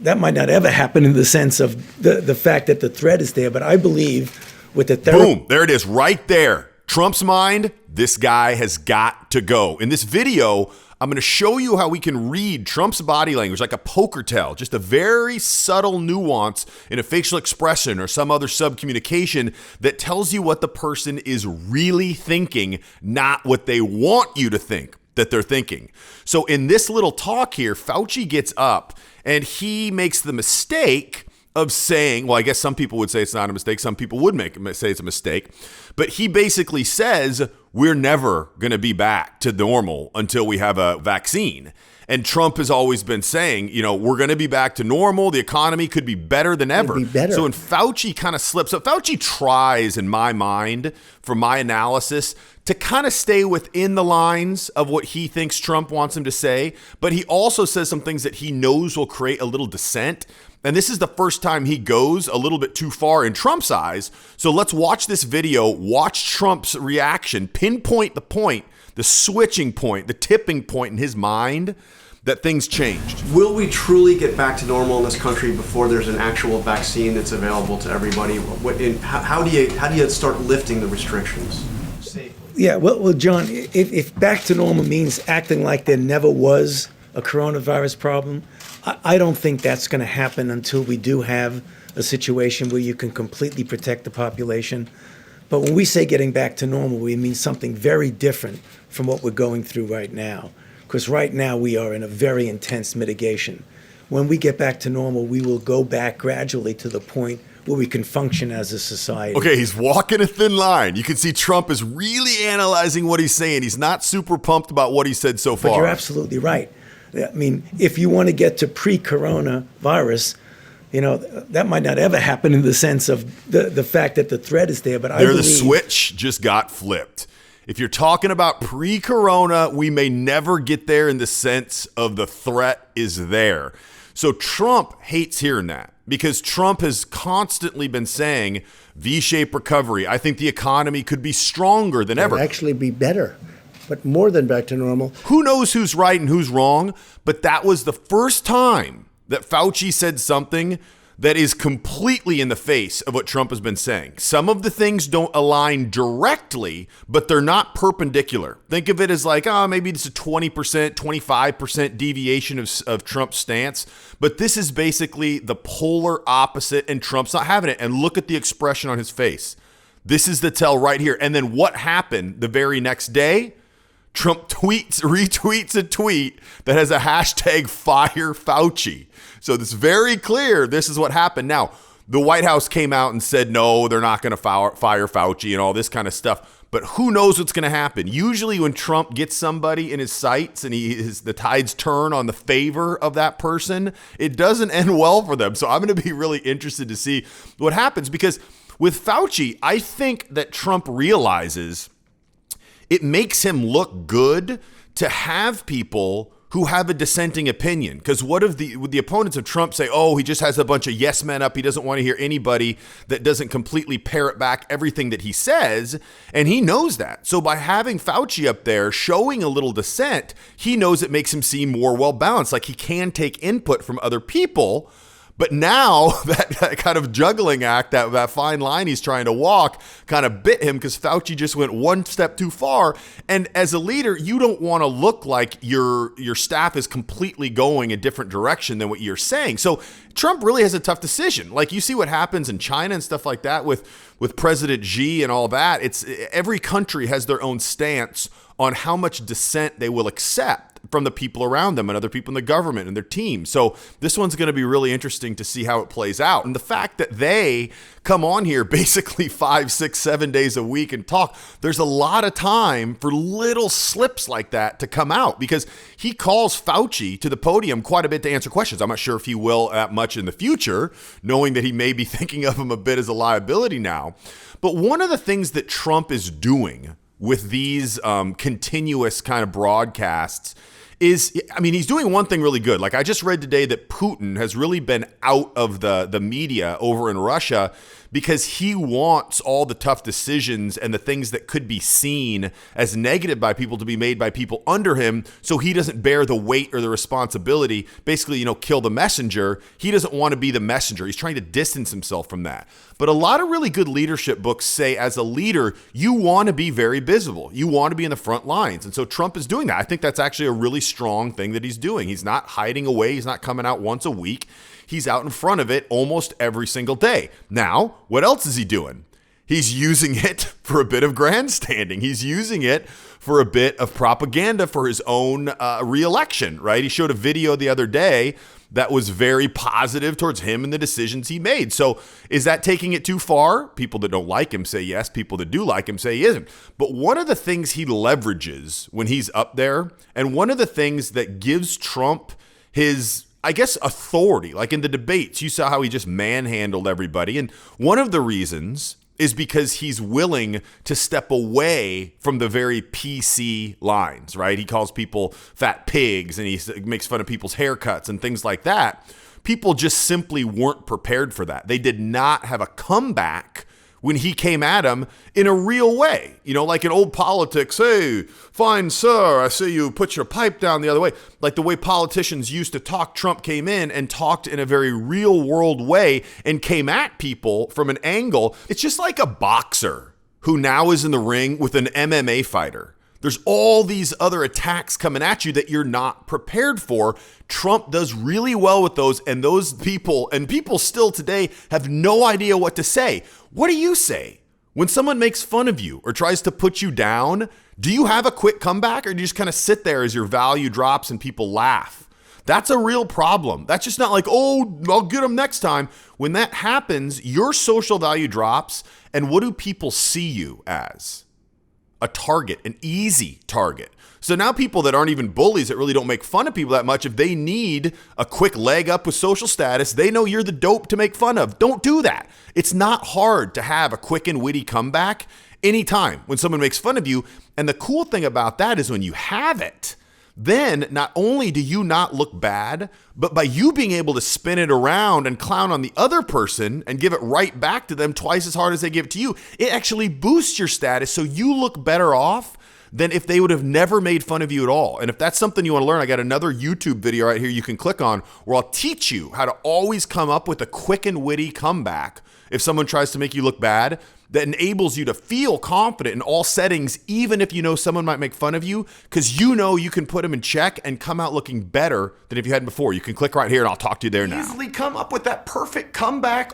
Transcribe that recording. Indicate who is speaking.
Speaker 1: That might not ever happen in the sense of the fact that the threat is there, but I believe with the
Speaker 2: Boom, there it is right there. Trump's mind, this guy has got to go. In this video, I'm going to show you how we can read Trump's body language like a poker tell, just a very subtle nuance in a facial expression or some other subcommunication that tells you what the person is really thinking, not what they want you to think that they're thinking. So in this little talk here, Fauci gets up and he makes the mistake of saying, well, I guess some people would say it's not a mistake. Some people would say it's a mistake. But he basically says, we're never going to be back to normal until we have a vaccine. And Trump has always been saying, we're going to be back to normal. The economy could be better than ever. So when Fauci kind of slips up, Fauci tries, in my mind, from my analysis, to kind of stay within the lines of what he thinks Trump wants him to say. But he also says some things that he knows will create a little dissent. And this is the first time he goes a little bit too far in Trump's eyes. So let's watch this video, watch Trump's reaction, pinpoint the point, the switching point, the tipping point in his mind that things changed.
Speaker 3: Will we truly get back to normal in this country before there's an actual vaccine that's available to everybody? How do you start lifting the restrictions safely?
Speaker 1: Yeah, well, John, if back to normal means acting like there never was a coronavirus problem, I don't think that's going to happen until we do have a situation where you can completely protect the population. But when we say getting back to normal, we mean something very different from what we're going through right now. Because right now we are in a very intense mitigation. When we get back to normal, we will go back gradually to the point where we can function as a society.
Speaker 2: Okay, he's walking a thin line. You can see Trump is really analyzing what he's saying. He's not super pumped about what he said so far.
Speaker 1: But you're absolutely right. I mean, if you want to get to pre-coronavirus, that might not ever happen in the sense of the fact that the threat is there. But I believe
Speaker 2: the switch just got flipped. If you're talking about pre-corona, we may never get there in the sense of the threat is there. So Trump hates hearing that because Trump has constantly been saying V-shaped recovery. I think the economy could be stronger than ever.
Speaker 4: It'd actually be better, but more than back to normal.
Speaker 2: Who knows who's right and who's wrong? But that was the first time that Fauci said something that is completely in the face of what Trump has been saying. Some of the things don't align directly, but they're not perpendicular. Think of it as like, maybe it's a 20%, 25% deviation of Trump's stance. But this is basically the polar opposite, and Trump's not having it. And look at the expression on his face. This is the tell right here. And then what happened the very next day? Trump retweets a tweet that has a hashtag Fire Fauci. So it's very clear this is what happened. Now, the White House came out and said, no, they're not going to fire Fauci and all this kind of stuff. But who knows what's going to happen? Usually when Trump gets somebody in his sights and the tides turn on the favor of that person, it doesn't end well for them. So I'm going to be really interested to see what happens, because with Fauci, I think that Trump realizes it makes him look good to have people who have a dissenting opinion. Because what if the opponents of Trump say, oh, he just has a bunch of yes men up. He doesn't want to hear anybody that doesn't completely parrot back everything that he says. And he knows that. So by having Fauci up there showing a little dissent, he knows it makes him seem more well-balanced, like he can take input from other people. But now that kind of juggling act, that fine line he's trying to walk, kind of bit him because Fauci just went one step too far. And as a leader, you don't want to look like your staff is completely going a different direction than what you're saying. So Trump really has a tough decision. Like you see what happens in China and stuff like that with President Xi and all that. It's every country has their own stance on how much dissent they will accept from the people around them and other people in the government and their team. So this one's going to be really interesting to see how it plays out. And the fact that they come on here basically 5, 6, 7 days a week and talk, there's a lot of time for little slips like that to come out, because he calls Fauci to the podium quite a bit to answer questions. I'm not sure if he will that much in the future, knowing that he may be thinking of him a bit as a liability now. But one of the things that Trump is doing with these continuous kind of broadcasts is, I mean, he's doing one thing really good. Like I just read today that Putin has really been out of the media over in Russia because he wants all the tough decisions and the things that could be seen as negative by people to be made by people under him, so he doesn't bear the weight or the responsibility. Basically, kill the messenger. He doesn't want to be the messenger. He's trying to distance himself from that. But a lot of really good leadership books say as a leader, you want to be very visible. You want to be in the front lines. And so Trump is doing that. I think that's actually a really strong thing that he's doing. He's not hiding away. He's not coming out once a week. He's out in front of it almost every single day. Now, what else is he doing? He's using it for a bit of grandstanding. He's using it for a bit of propaganda for his own reelection, right? He showed a video the other day that was very positive towards him and the decisions he made. So is that taking it too far? People that don't like him say yes. People that do like him say he isn't. But one of the things he leverages when he's up there, and one of the things that gives Trump his, I guess, authority, like in the debates, you saw how he just manhandled everybody. And one of the reasons is because he's willing to step away from the very PC lines, right? He calls people fat pigs and he makes fun of people's haircuts and things like that. People just simply weren't prepared for that. They did not have a comeback when he came at them in a real way. Like in old politics, hey, fine, sir, I see you put your pipe down the other way. Like the way politicians used to talk, Trump came in and talked in a very real world way and came at people from an angle. It's just like a boxer who now is in the ring with an MMA fighter. There's all these other attacks coming at you that you're not prepared for. Trump does really well with those, and those people, and people still today have no idea what to say. What do you say when someone makes fun of you or tries to put you down? Do you have a quick comeback, or do you just kind of sit there as your value drops and people laugh? That's a real problem. That's just not like, oh, I'll get them next time. When that happens, your social value drops, and what do people see you as? A target, an easy target. So now people that aren't even bullies, that really don't make fun of people that much, if they need a quick leg up with social status, they know you're the dope to make fun of. Don't do that. It's not hard to have a quick and witty comeback anytime when someone makes fun of you. And the cool thing about that is when you have it, then not only do you not look bad, but by you being able to spin it around and clown on the other person and give it right back to them twice as hard as they give it to you, it actually boosts your status, so you look better off than if they would have never made fun of you at all. And if that's something you want to learn, I got another YouTube video right here you can click on where I'll teach you how to always come up with a quick and witty comeback if someone tries to make you look bad, that enables you to feel confident in all settings, even if you know someone might make fun of you, because you know you can put them in check and come out looking better than if you hadn't before. You can click right here and I'll talk to you there now. Easily come up with that perfect comeback